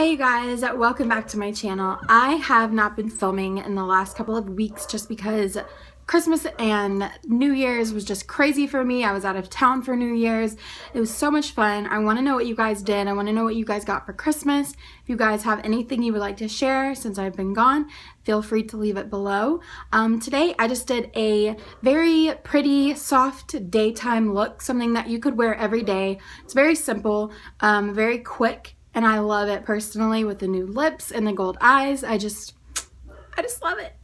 Hey guys, welcome back to my channel. I have not been filming in the last couple of weeks just because Christmas and New Year's was just crazy for me. I was out of town for New Year's. It was so much fun. I want to know what you guys did. I want to know what you guys got for Christmas. If you guys have anything you would like to share since I've been gone, feel free to leave it below. Today I just did a very pretty soft daytime look, something that you could wear every day. It's very simple, very quick. And I love it personally with the new lips and the gold eyes. I just love it.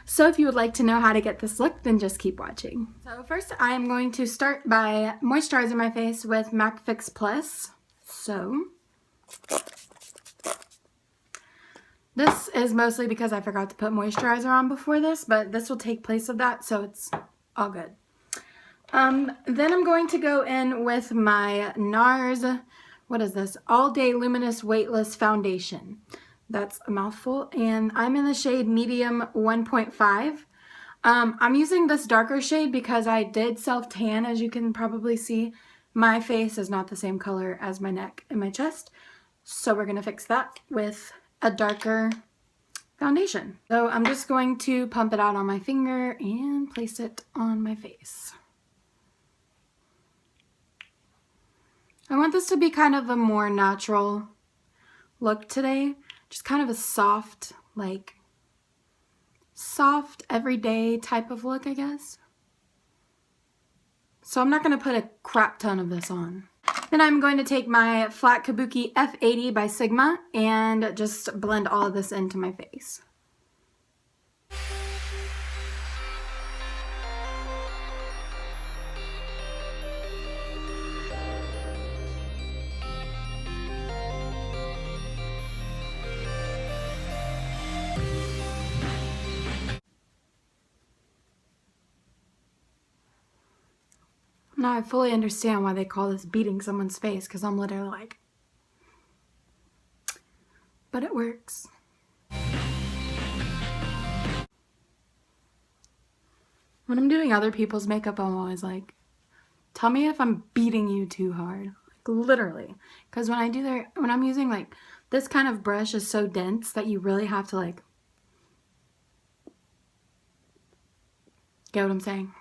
So if you would like to know how to get this look, then just keep watching. So first I am going to start by moisturizing my face with MAC Fix Plus. So this is mostly because I forgot to put moisturizer on before this, but this will take place of that, so it's all good. Then I'm going to go in with my Nars, what is this? All Day Luminous Weightless Foundation. That's a mouthful. And I'm in the shade Medium 1.5. I'm using this darker shade because I did self-tan, as you can probably see. My face is not the same color as my neck and my chest. So we're going to fix that with a darker foundation. So I'm just going to pump it out on my finger and place it on my face. I want this to be kind of a more natural look today. Just kind of a soft, soft everyday type of look, I guess. So I'm not going to put a crap ton of this on. Then I'm going to take my flat kabuki F80 by Sigma and just blend all of this into my face. Now I fully understand why they call this beating someone's face, because I'm literally like, but it works. When I'm doing other people's makeup, I'm always like, tell me if I'm beating you too hard. Like literally. Because when I'm using like this kind of brush is so dense that you really have to like, get what I'm saying?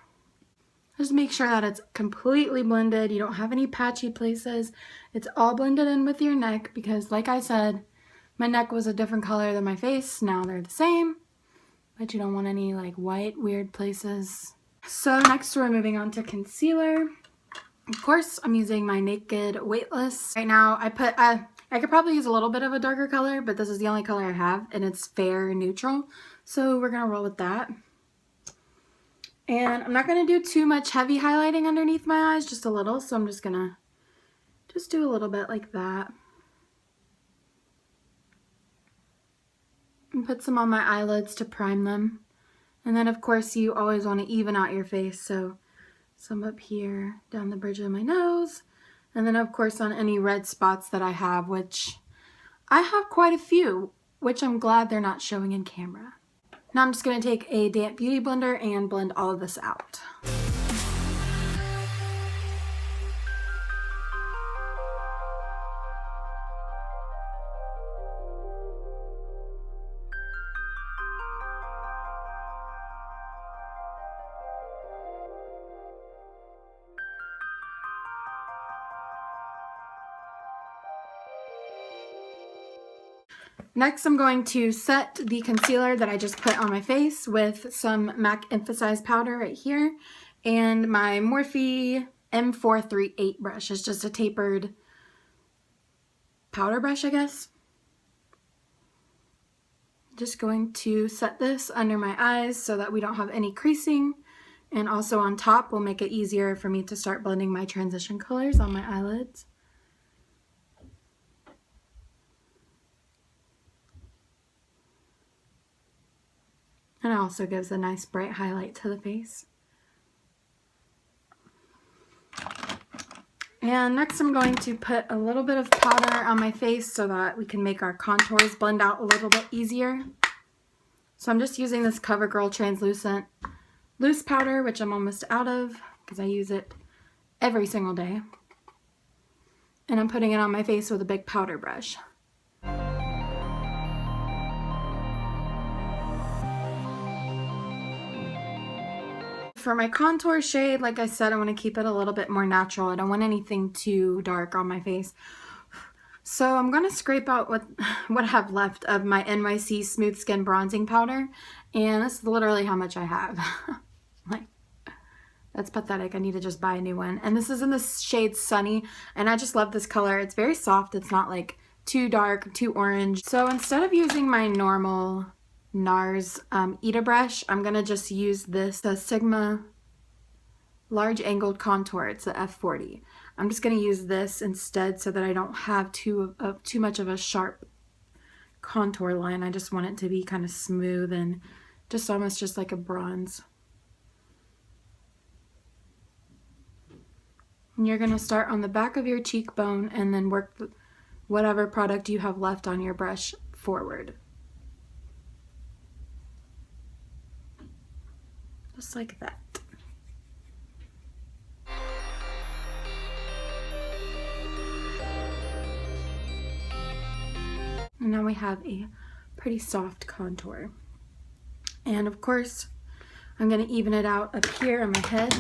Just make sure that it's completely blended. You don't have any patchy places. It's all blended in with your neck because, like I said, my neck was a different color than my face. Now they're the same, but you don't want any like white weird places. So next we're moving on to concealer. Of course, I'm using my Naked Weightless. Right now I could probably use a little bit of a darker color, but this is the only color I have and it's fair neutral. So we're gonna roll with that. And I'm not going to do too much heavy highlighting underneath my eyes, just a little. So I'm just going to do a little bit like that. And put some on my eyelids to prime them. And then of course you always want to even out your face. So some up here, down the bridge of my nose. And then of course on any red spots that I have, which I have quite a few, which I'm glad they're not showing in camera. Now I'm just going to take a damp beauty blender and blend all of this out. Next, I'm going to set the concealer that I just put on my face with some MAC Emphasize powder right here and my Morphe M438 brush. It's just a tapered powder brush, I guess. Just going to set this under my eyes so that we don't have any creasing, and also on top will make it easier for me to start blending my transition colors on my eyelids. And it also gives a nice bright highlight to the face. And next I'm going to put a little bit of powder on my face so that we can make our contours blend out a little bit easier. So I'm just using this CoverGirl translucent loose powder, which I'm almost out of because I use it every single day. And I'm putting it on my face with a big powder brush. for my contour shade, like I said, I want to keep it a little bit more natural. I don't want anything too dark on my face. So I'm going to scrape out what I have left of my NYC Smooth Skin Bronzing Powder. And this is literally how much I have. Like, that's pathetic. I need to just buy a new one. And this is in the shade Sunny. And I just love this color. It's very soft. It's not like too dark, too orange. So instead of using my normal Nars Ita brush, I'm going to just use this, the Sigma Large Angled Contour. It's the F40. I'm just going to use this instead so that I don't have too much of a sharp contour line. I just want it to be kind of smooth and just almost just like a bronze. And you're going to start on the back of your cheekbone and then work whatever product you have left on your brush forward. Just like that. And now we have a pretty soft contour. And of course, I'm going to even it out up here on my head.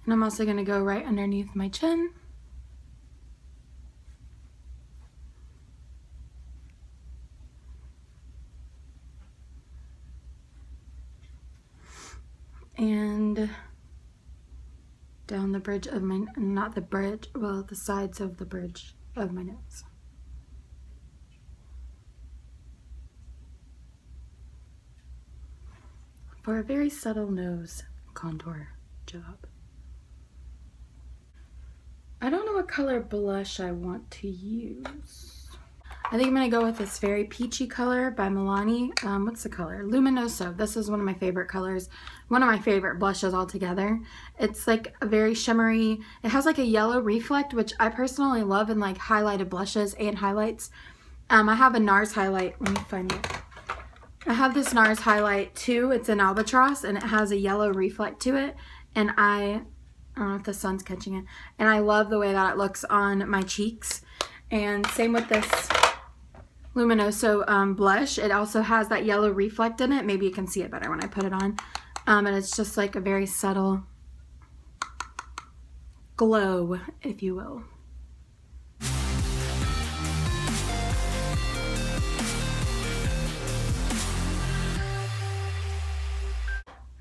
And I'm also going to go right underneath my chin. And down the bridge of my, not the bridge, well, the sides of the bridge of my nose. For a very subtle nose contour job. I don't know what color blush I want to use. I think I'm going to go with this very peachy color by Milani. What's the color? Luminoso. This is one of my favorite colors. One of my favorite blushes altogether. It's like a very shimmery, it has like a yellow reflect, which I personally love in like highlighted blushes and highlights. I have a Nars highlight. Let me find it. I have this Nars highlight too. It's an albatross and it has a yellow reflect to it. And I don't know if the sun's catching it. And I love the way that it looks on my cheeks. And same with this Luminoso blush. It also has that yellow reflect in it. Maybe you can see it better when I put it on. And it's just like a very subtle glow, if you will.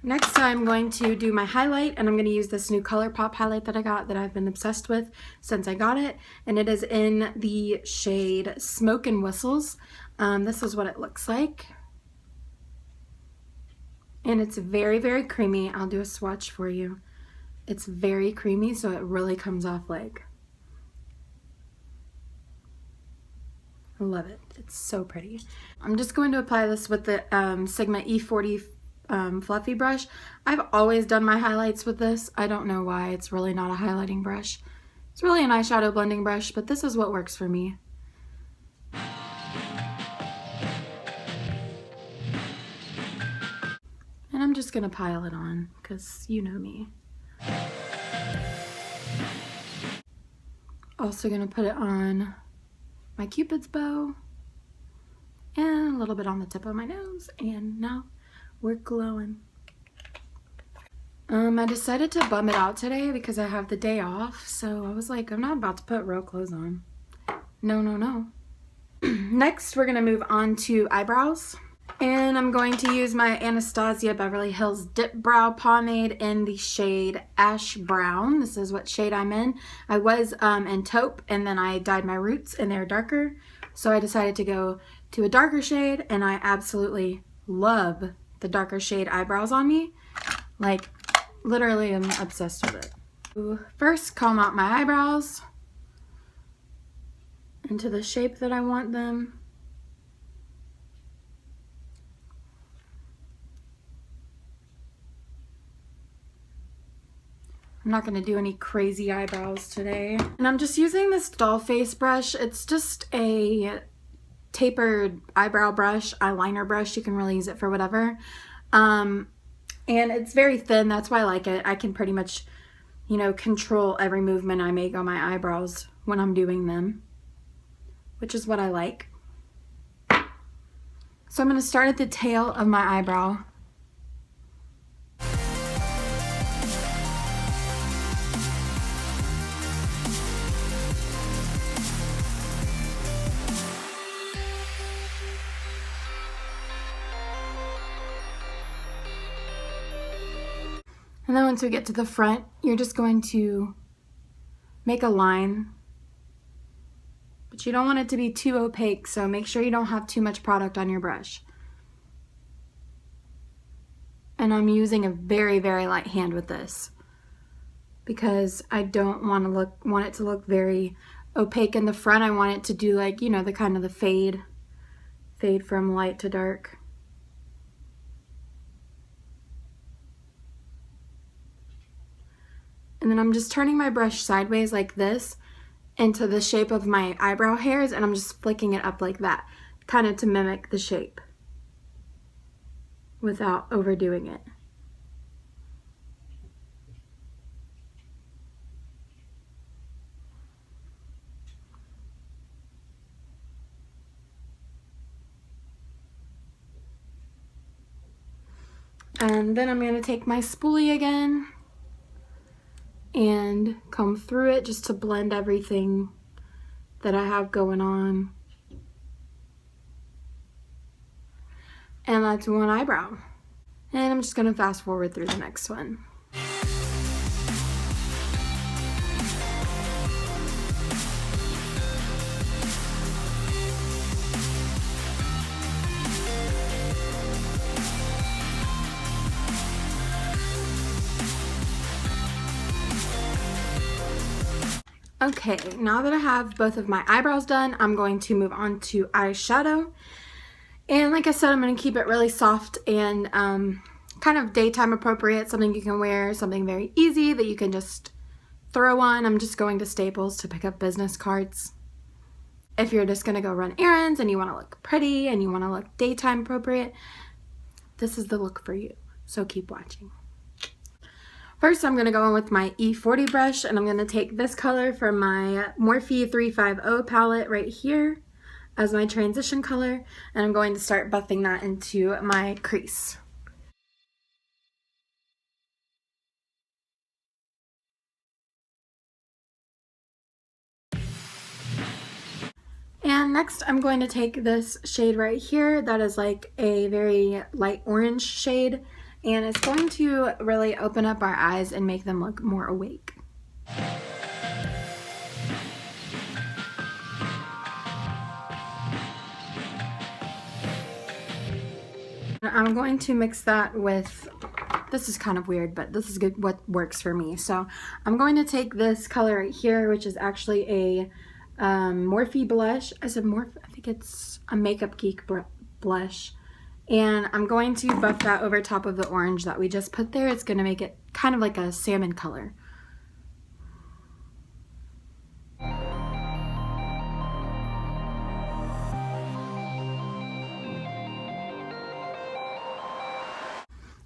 Next I'm going to do my highlight, and I'm going to use this new ColourPop highlight that I got that I've been obsessed with since I got it, and it is in the shade Smoke and Whistles. This is what it looks like, and it's very, very creamy. I'll do a swatch for you. It's very creamy, so it really comes off like, I love it. It's so pretty. I'm just going to apply this with the Sigma E40 fluffy brush. I've always done my highlights with this. I don't know why. It's really not a highlighting brush. It's really an eyeshadow blending brush, but this is what works for me. And I'm just gonna pile it on because you know me. Also gonna put it on my Cupid's bow and a little bit on the tip of my nose, and now we're glowing. I decided to bum it out today because I have the day off, so I was like, I'm not about to put real clothes on. No, no, no. Next, we're gonna move on to eyebrows. And I'm going to use my Anastasia Beverly Hills Dip Brow Pomade in the shade Ash Brown. This is what shade I'm in. I was in taupe, and then I dyed my roots and they're darker. So I decided to go to a darker shade, and I absolutely love the darker shade eyebrows on me. Like, literally I'm obsessed with it. First, comb out my eyebrows into the shape that I want them. I'm not going to do any crazy eyebrows today. And I'm just using this doll face brush. It's just a tapered eyebrow brush, eyeliner brush. You can really use it for whatever. And it's very thin. That's why I like it. I can pretty much, you know, control every movement I make on my eyebrows when I'm doing them, which is what I like. So I'm going to start at the tail of my eyebrow. And then once we get to the front, you're just going to make a line. But you don't want it to be too opaque, so make sure you don't have too much product on your brush. And I'm using a very, very light hand with this because I don't want it to look very opaque in the front. I want it to do like, you know, the kind of the fade from light to dark. And then I'm just turning my brush sideways like this into the shape of my eyebrow hairs, and I'm just flicking it up like that, kind of to mimic the shape without overdoing it. And then I'm going to take my spoolie again and comb through it just to blend everything that I have going on. And that's one eyebrow. And I'm just going to fast forward through the next one. Okay, now that I have both of my eyebrows done, I'm going to move on to eyeshadow. And like I said, I'm going to keep it really soft and kind of daytime appropriate, something you can wear, something very easy that you can just throw on. I'm just going to Staples to pick up business cards. If you're just going to go run errands and you want to look pretty and you want to look daytime appropriate, this is the look for you. So keep watching. First, I'm going to go in with my E40 brush, and I'm going to take this color from my Morphe 350 palette right here as my transition color, and I'm going to start buffing that into my crease. And next, I'm going to take this shade right here that is like a very light orange shade, and it's going to really open up our eyes and make them look more awake. I'm going to mix that with, this is kind of weird, but this is good, what works for me. So I'm going to take this color right here, which is actually a Morphe blush. I said Morphe, I think it's a Makeup Geek blush. And I'm going to buff that over top of the orange that we just put there. It's going to make it kind of like a salmon color.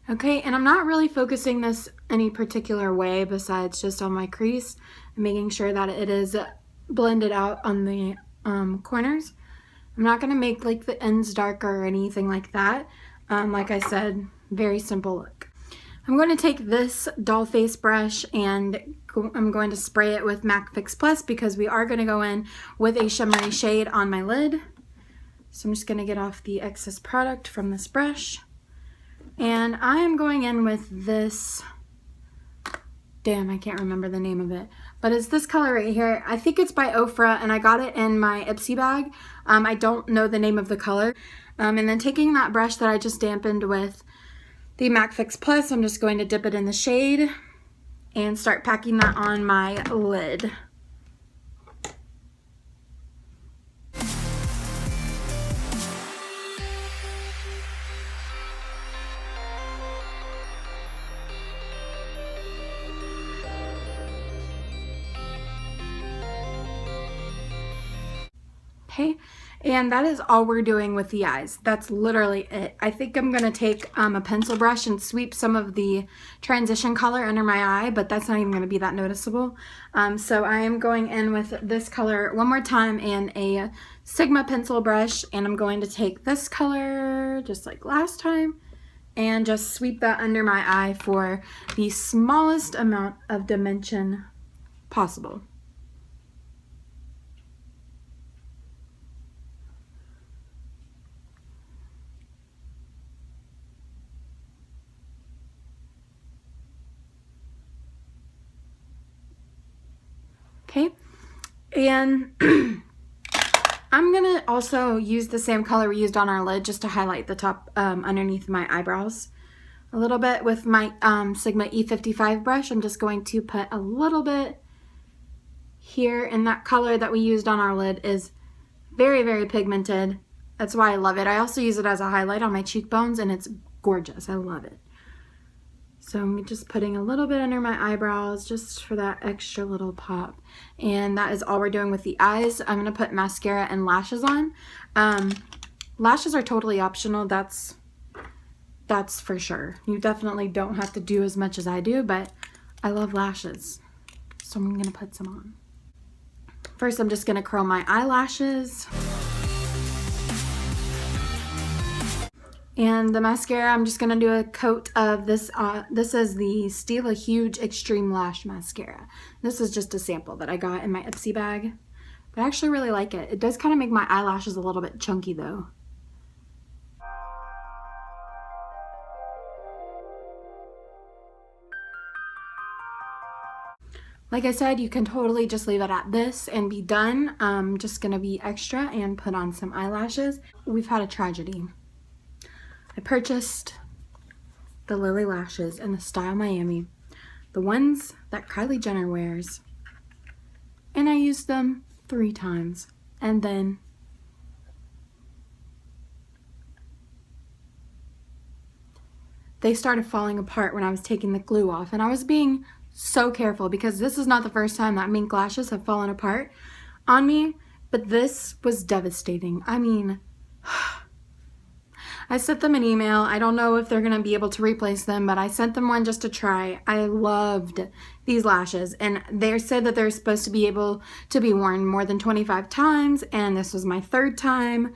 Okay, and I'm not really focusing this any particular way besides just on my crease and making sure that it is blended out on the corners. I'm not going to make like the ends darker or anything like that. Like I said, very simple look. I'm going to take this doll face brush and I'm going to spray it with MAC Fix Plus because we are going to go in with a shimmery shade on my lid. So I'm just going to get off the excess product from this brush. And I am going in with this, damn, I can't remember the name of it, but it's this color right here. I think it's by Ofra, and I got it in my Ipsy bag. I don't know the name of the color. And then taking that brush that I just dampened with the MAC Fix Plus, I'm just going to dip it in the shade and start packing that on my lid. Okay, And that is all we're doing with the eyes. That's literally it. I think I'm going to take a pencil brush and sweep some of the transition color under my eye, but that's not even going to be that noticeable. So I am going in with this color one more time and a Sigma pencil brush, and I'm going to take this color just like last time and just sweep that under my eye for the smallest amount of dimension possible. Okay, and I'm gonna also use the same color we used on our lid just to highlight the top underneath my eyebrows a little bit with my Sigma E55 brush. I'm just going to put a little bit here, and that color that we used on our lid is very, very pigmented. That's why I love it. I also use it as a highlight on my cheekbones, and it's gorgeous. I love it. So I'm just putting a little bit under my eyebrows just for that extra little pop. And that is all we're doing with the eyes. I'm going to put mascara and lashes on. Lashes are totally optional. That's for sure. You definitely don't have to do as much as I do, but I love lashes. So I'm going to put some on. First, I'm just going to curl my eyelashes. And the mascara, I'm just going to do a coat of this. This is the Stila Huge Extreme Lash Mascara. This is just a sample that I got in my Ipsy bag. But I actually really like it. It does kind of make my eyelashes a little bit chunky though. Like I said, you can totally just leave it at this and be done. I'm just going to be extra and put on some eyelashes. We've had a tragedy. I purchased the Lily lashes in the Style Miami, the ones that Kylie Jenner wears, and I used them 3 times, and then they started falling apart when I was taking the glue off, and I was being so careful because this is not the first time that mink lashes have fallen apart on me, but this was devastating. I mean, I sent them an email. I don't know if they're going to be able to replace them, but I sent them one just to try. I loved these lashes, and they said that they're supposed to be able to be worn more than 25 times, and this was my 3rd time.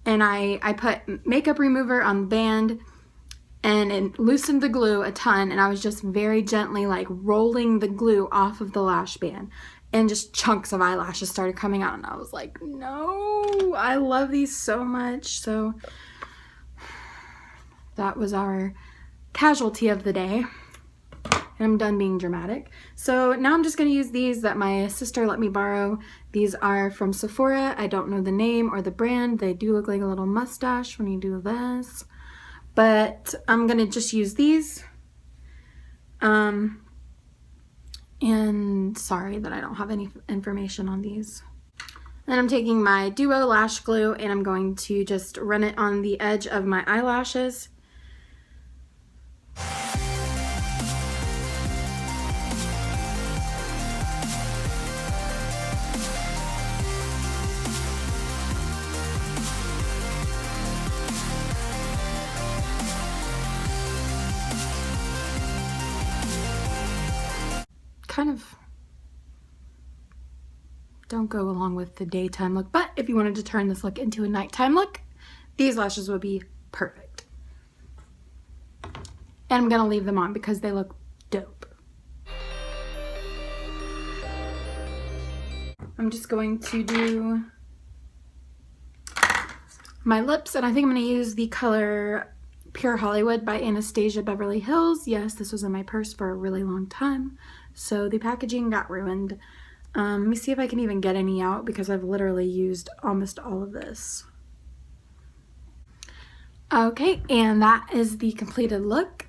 And I put makeup remover on the band, and it loosened the glue a ton, and I was just very gently like rolling the glue off of the lash band, and just chunks of eyelashes started coming out, and I was like, no, I love these so much. So that was our casualty of the day, and I'm done being dramatic. So now I'm just going to use these that my sister let me borrow. These are from Sephora. I don't know the name or the brand. They do look like a little mustache when you do this, but I'm going to just use these. And sorry that I don't have any information on these. Then I'm taking my Duo lash glue, and I'm going to just run it on the edge of my eyelashes. Kind of don't go along with the daytime look, but if you wanted to turn this look into a nighttime look, these lashes would be perfect. And I'm gonna leave them on because they look dope. I'm just going to do my lips, and I think I'm gonna use the color Pure Hollywood by Anastasia Beverly Hills. Yes, this was in my purse for a really long time, so the packaging got ruined. Let me see if I can even get any out because I've literally used almost all of this. Okay, and that is the completed look.